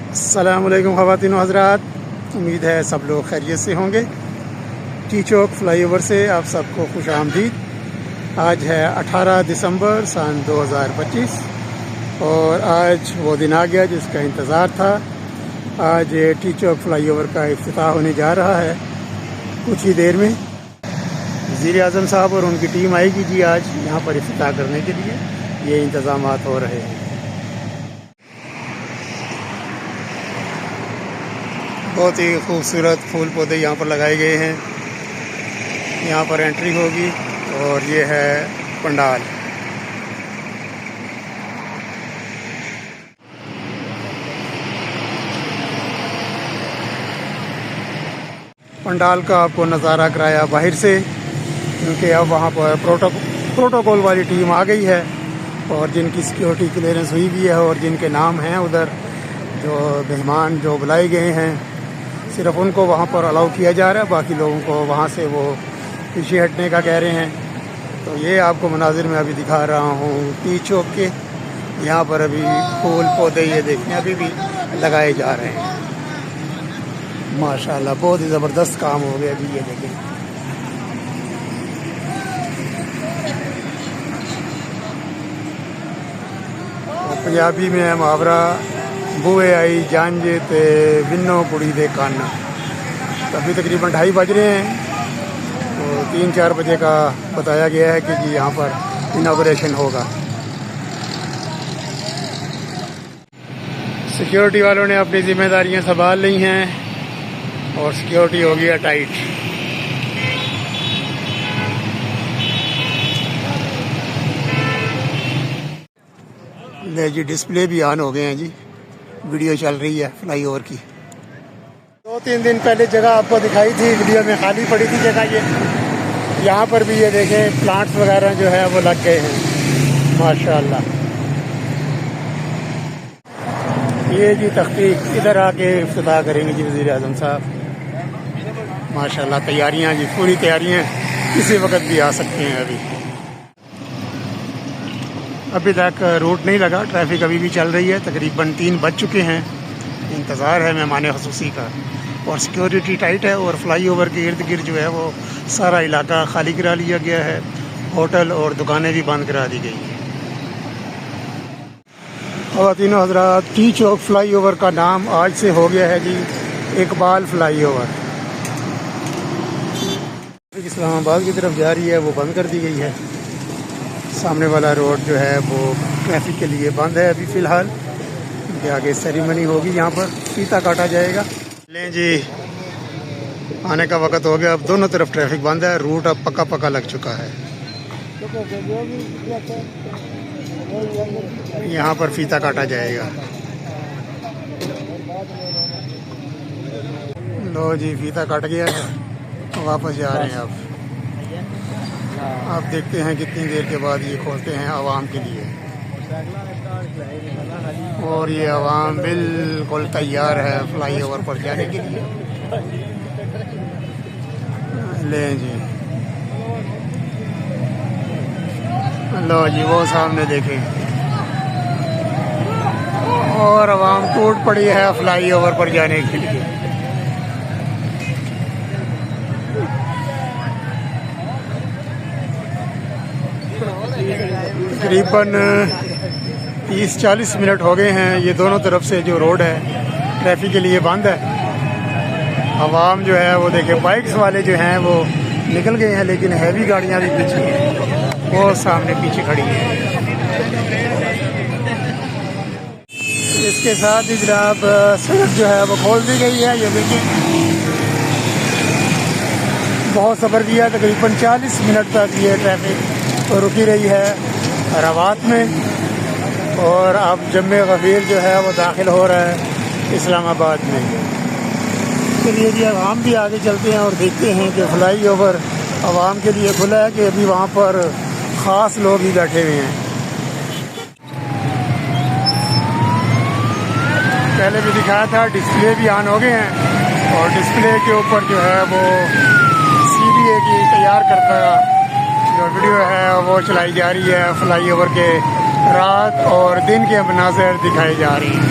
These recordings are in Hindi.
अस्सलामुअलैकुम ख़वातीन व हज़रात, उम्मीद है सब लोग खैरियत से होंगे। टी चौक फ्लाईओवर से आप सबको खुश आमदीद। आज है 18 दिसंबर सन 2025 और आज वो दिन आ गया जिसका इंतज़ार था। आज टी चौक फ्लाईओवर का इफ्तिताह होने जा रहा है कुछ ही देर में। वज़ीर आज़म साहब और उनकी टीम आएगी जी आज यहाँ पर इफ्तिताह करने के लिए। ये इंतज़ामात हो रहे हैं। बहुत ही खूबसूरत फूल पौधे यहाँ पर लगाए गए हैं। यहाँ पर एंट्री होगी और ये है पंडाल। पंडाल का आपको नज़ारा कराया बाहर से, क्योंकि अब वहाँ पर प्रोटोकॉल वाली टीम आ गई है और जिनकी सिक्योरिटी क्लियरेंस हुई भी है और जिनके नाम हैं उधर जो मेहमान जो बुलाए गए हैं, सिर्फ उनको वहाँ पर अलाउ किया जा रहा है, बाकी लोगों को वहाँ से वो पीछे हटने का कह रहे हैं। तो ये आपको मनाजिर में अभी दिखा रहा हूँ टी चौक के। यहाँ पर अभी फूल पौधे ये देखने अभी भी लगाए जा रहे हैं। माशाल्लाह बहुत ही ज़बरदस्त काम हो गया अभी। ये देखें, पंजाबी में मुहावरा बुए आई जानजे ते विन्नो कुड़ी दे कान। अभी तकरीबन 2:30 बज रहे हैं। तो 3-4 बजे का बताया गया है कि जी यहाँ पर इनॉग्रेशन होगा। सिक्योरिटी वालों ने अपनी जिम्मेदारियां संभाल ली हैं और सिक्योरिटी हो गया टाइट। ले जी डिस्प्ले भी ऑन हो गए हैं जी, वीडियो चल रही है फ्लाईओवर की। 2-3 दिन पहले जगह आपको दिखाई थी वीडियो में, खाली पड़ी थी जगह। ये यहाँ पर भी ये देखें प्लांट्स वगैरह जो है वो लग गए हैं माशाल्लाह। ये जी तख्तीक इधर आके इफ्तिताह करेंगे जी वज़ीर आज़म साहब। माशाल्लाह तैयारियाँ जी, पूरी तैयारियाँ, किसी वक्त भी आ सकते हैं। अभी तक रूट नहीं लगा, ट्रैफिक अभी भी चल रही है। तकरीबन 3 बज चुके हैं। इंतज़ार है मेहमान ख़ुसूसी का और सिक्योरिटी टाइट है और फ्लाईओवर के इर्द गिर्द जो है वो सारा इलाका खाली करा लिया गया है। होटल और दुकानें भी बंद करा दी गई हैं। ख़वातीन व हज़रात, टी चौक फ्लाईओवर का नाम आज से हो गया है जी इकबाल फ्लाईओवर। इस्लामाबाद की तरफ जा रही है, वो बंद कर दी गई है। सामने वाला रोड जो है वो ट्रैफिक के लिए बंद है अभी फ़िलहाल। इनके आगे सेरेमनी होगी, यहाँ पर फीता काटा जाएगा। लें जी, आने का वक्त हो गया। अब दोनों तरफ ट्रैफिक बंद है, रूट अब पक्का लग चुका है। यहाँ पर फीता काटा जाएगा। लो जी, फीता कट गया है, वापस जा रहे हैं। अब आप देखते हैं कितनी देर के बाद ये खोलते हैं आवाम के लिए। और ये आवाम बिल्कुल तैयार है फ्लाईओवर पर जाने के लिए। लें जी, लो जी, वो सामने देखें और आवाम टूट पड़ी है फ्लाईओवर पर जाने के लिए। तकरीबन 30-40 मिनट हो गए हैं। ये दोनों तरफ से जो रोड है ट्रैफिक के लिए बंद है। आवाम जो है वो देखे, बाइक्स वाले जो हैं वो निकल गए हैं, लेकिन हैवी गाड़ियां भी पीछे हैं, वो सामने पीछे खड़ी हैं। इसके साथ ही जनाब सड़क जो है वो खोल दी गई है। ये देखिए, बहुत सब्र किया, तकरीबन 40 मिनट तक ये ट्रैफिक रुकी रही है रवात में। और अब जम्मे गफीर जो है वो दाखिल हो रहा है इस्लामाबाद में। चलिए जी, अब हम भी आगे चलते हैं और देखते हैं कि फ्लाईओवर आवाम के लिए खुला है कि अभी वहाँ पर ख़ास लोग ही बैठे हुए हैं। पहले भी दिखाया था, डिस्प्ले भी ऑन हो गए हैं और डिस्प्ले के ऊपर जो है वो CBA की तैयार करता जो वीडियो है वो चलाई जा रही है। फ्लाईओवर के रात और दिन के मनाज़र दिखाई जा रही हैं।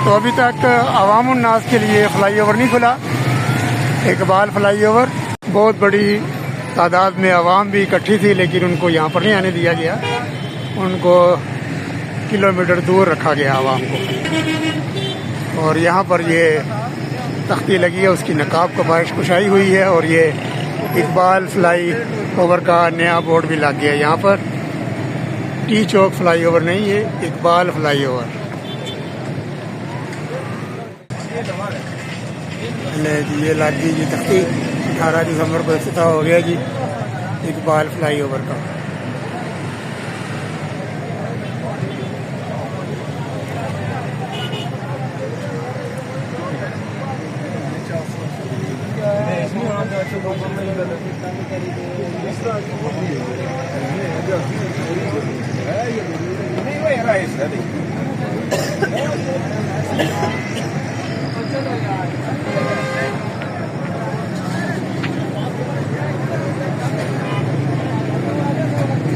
तो अभी तक अवाम उन्नास के लिए फ्लाईओवर नहीं खुला, इकबाल फ्लाईओवर। बहुत बड़ी तादाद में आवाम भी इकट्ठी थी, लेकिन उनको यहाँ पर नहीं आने दिया गया, उनको किलोमीटर दूर रखा गया आवाम को। और यहाँ पर ये तख्ती लगी है, उसकी नकाब कपाश कुशाई हुई है, और ये इकबाल फ्लाई ओवर का नया बोर्ड भी लग गया यहाँ पर। टी चौक फ्लाई ओवर नहीं है, इकबाल फ्लाई ओवर। जी ये लग गई जी तख्ती, 18 दिसंबर को इफ्तिताह हो गया जी इकबाल फ्लाई ओवर का।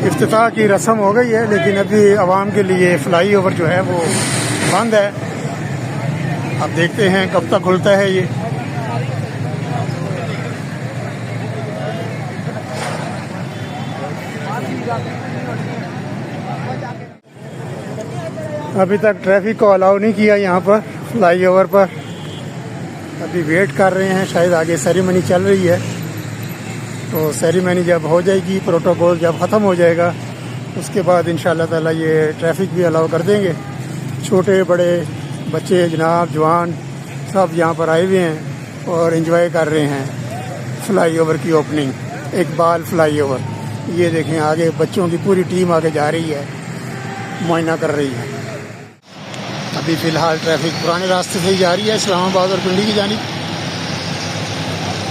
इफ्तिताह की रस्म हो गई है, लेकिन अभी आवाम के लिए फ्लाई ओवर जो है वो बंद है। अब देखते हैं कब तक खुलता है ये। अभी तक ट्रैफिक को अलाउ नहीं किया यहाँ पर फ्लाई ओवर पर। अभी वेट कर रहे हैं, शायद आगे सेरेमनी चल रही है, तो सेरेमनी जब हो जाएगी, प्रोटोकॉल जब ख़त्म हो जाएगा, उसके बाद इंशाअल्लाह ताला ये ट्रैफिक भी अलाउ कर देंगे। छोटे बड़े बच्चे जनाब जवान सब यहाँ पर आए हुए हैं और एंजॉय कर रहे हैं फ्लाई ओवर की ओपनिंग, इकबाल फ्लाई ओवर। ये देखें आगे बच्चों की पूरी टीम आगे जा रही है, मुआयना कर रही है। अभी फ़िलहाल ट्रैफिक पुराने रास्ते से ही जा रही है, इस्लामाबाद और पिंडी की जानिब,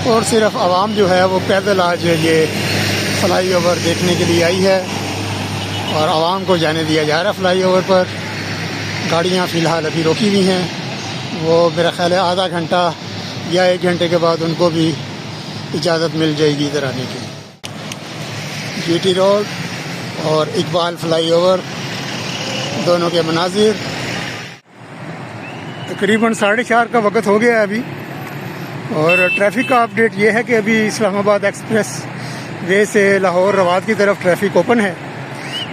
और सिर्फ आवाम जो है वो पैदल आज ये फ्लाई ओवर देखने के लिए आई है, और आवाम को जाने दिया जा रहा है फ्लाई ओवर पर। गाड़ियाँ फ़िलहाल अभी रोकी हुई हैं, वो मेरा ख्याल है आधा घंटा या 1 घंटे के बाद उनको भी इजाज़त मिल जाएगी इधर आने की। जीटी रोड और इकबाल फ्लाई ओवर दोनों के मनाजिर। तकरीबन 4:30 का वक्त हो गया है अभी, और ट्रैफिक का अपडेट ये है कि अभी इस्लामाबाद एक्सप्रेस वे से लाहौर रवाद की तरफ ट्रैफिक ओपन है,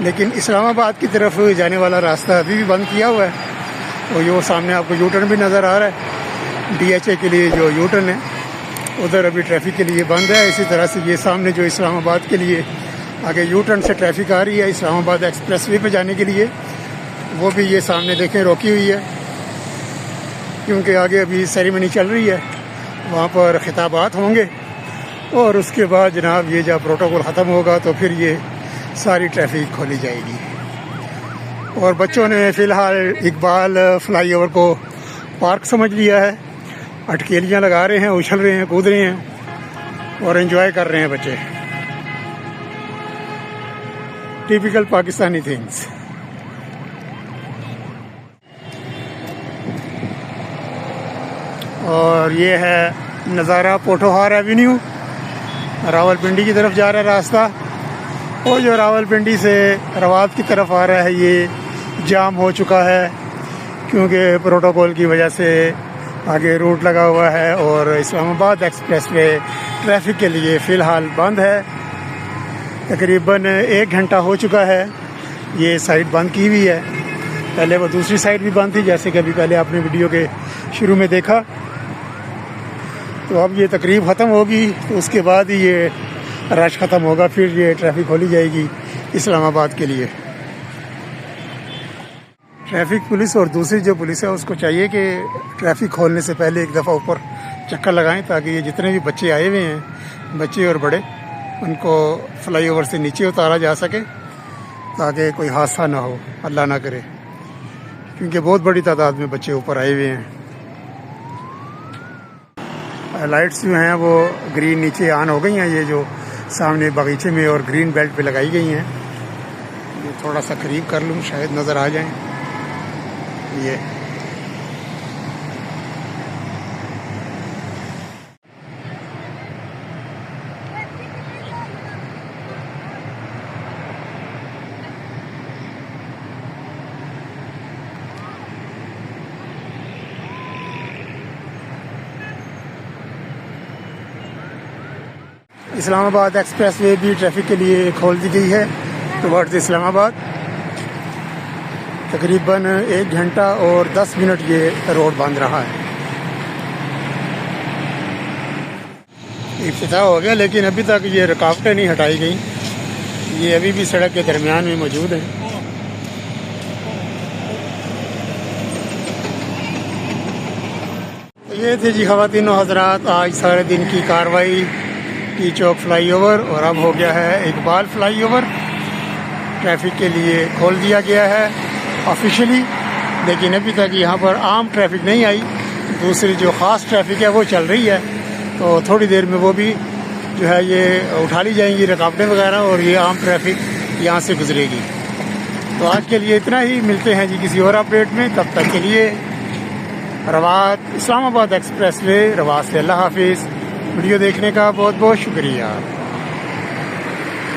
लेकिन इस्लामाबाद की तरफ जाने वाला रास्ता अभी भी बंद किया हुआ है। और ये सामने आपको यू टर्न भी नज़र आ रहा है, DHA के लिए जो यू टर्न है उधर अभी ट्रैफिक के लिए बंद है। इसी तरह से ये सामने जो इस्लामाबाद के लिए आगे यू टर्न से ट्रैफिक आ रही है इस्लामाबाद एक्सप्रेस वे पर जाने के लिए, वो भी ये सामने देखें रोकी हुई है, क्योंकि आगे अभी सेरेमनी चल रही है, वहाँ पर खिताबात होंगे, और उसके बाद जनाब ये जब प्रोटोकॉल ख़त्म होगा तो फिर ये सारी ट्रैफिक खोली जाएगी। और बच्चों ने फ़िलहाल इकबाल फ्लाई ओवर को पार्क समझ लिया है, अटकेलियाँ लगा रहे हैं, उछल रहे हैं, कूद रहे हैं और एंजॉय कर रहे हैं बच्चे। Typical Pakistani things. और ये है नज़ारा पोठोहार एवेन्यू, रावलपिंडी की तरफ जा रहा है रास्ता, और जो रावलपिंडी से रवाद की तरफ आ रहा है ये जाम हो चुका है, क्योंकि प्रोटोकॉल की वजह से आगे रूट लगा हुआ है, और इस्लामाबाद एक्सप्रेस वे ट्रैफिक के लिए फ़िलहाल बंद है। तकरीबन 1 घंटा हो चुका है ये साइड बंद की हुई है, पहले वो दूसरी साइड भी बंद थी, जैसे कि अभी पहले आपने वीडियो के शुरू में देखा। तो अब ये तकरीब ख़त्म होगी तो उसके बाद ही ये रश ख़त्म होगा, फिर ये ट्रैफिक खोली जाएगी इस्लामाबाद के लिए। ट्रैफिक पुलिस और दूसरी जो पुलिस है उसको चाहिए कि ट्रैफिक खोलने से पहले एक दफ़ा ऊपर चक्कर लगाएं, ताकि ये जितने भी बच्चे आए हुए हैं, बच्चे और बड़े, उनको फ्लाई ओवर से नीचे उतारा जा सके, ताकि कोई हादसा ना हो, अल्लाह ना करे, क्योंकि बहुत बड़ी तादाद में बच्चे ऊपर आए हुए हैं। लाइट्स जो हैं वो ग्रीन नीचे ऑन हो गई हैं, ये जो सामने बगीचे में और ग्रीन बेल्ट पे लगाई गई हैं। ये थोड़ा सा करीब कर लूँ, शायद नज़र आ जाएं। ये इस्लामाबाद एक्सप्रेस वे भी ट्रैफिक के लिए खोल दी गई है टुवर्ड्स इस्लामाबाद। तकरीबन 1 घंटा और 10 मिनट ये रोड बंद रहा है। इफ्तिताह हो गया लेकिन अभी तक ये रुकावटें नहीं हटाई गई, ये अभी भी सड़क के दरमियान में मौजूद हैं। ये थे जी ख़वातीनो हज़रात आज सारे दिन की कार्रवाई टी चौक फ्लाईओवर, और अब हो गया है इकबाल फ्लाईओवर ट्रैफिक के लिए खोल दिया गया है ऑफिशियली, लेकिन अभी तक यहाँ पर आम ट्रैफिक नहीं आई। दूसरी जो ख़ास ट्रैफिक है वो चल रही है, तो थोड़ी देर में वो भी जो है ये उठा ली जाएंगी रुकावटें वगैरह, और ये आम ट्रैफिक यहाँ से गुजरेगी। तो आज के लिए इतना ही, मिलते हैं जी किसी और अपडेट में। तब तक के लिए रवात इस्लामाबाद एक्सप्रेस वे रवात से अल्लाह हाफिज़। वीडियो देखने का बहुत बहुत शुक्रिया।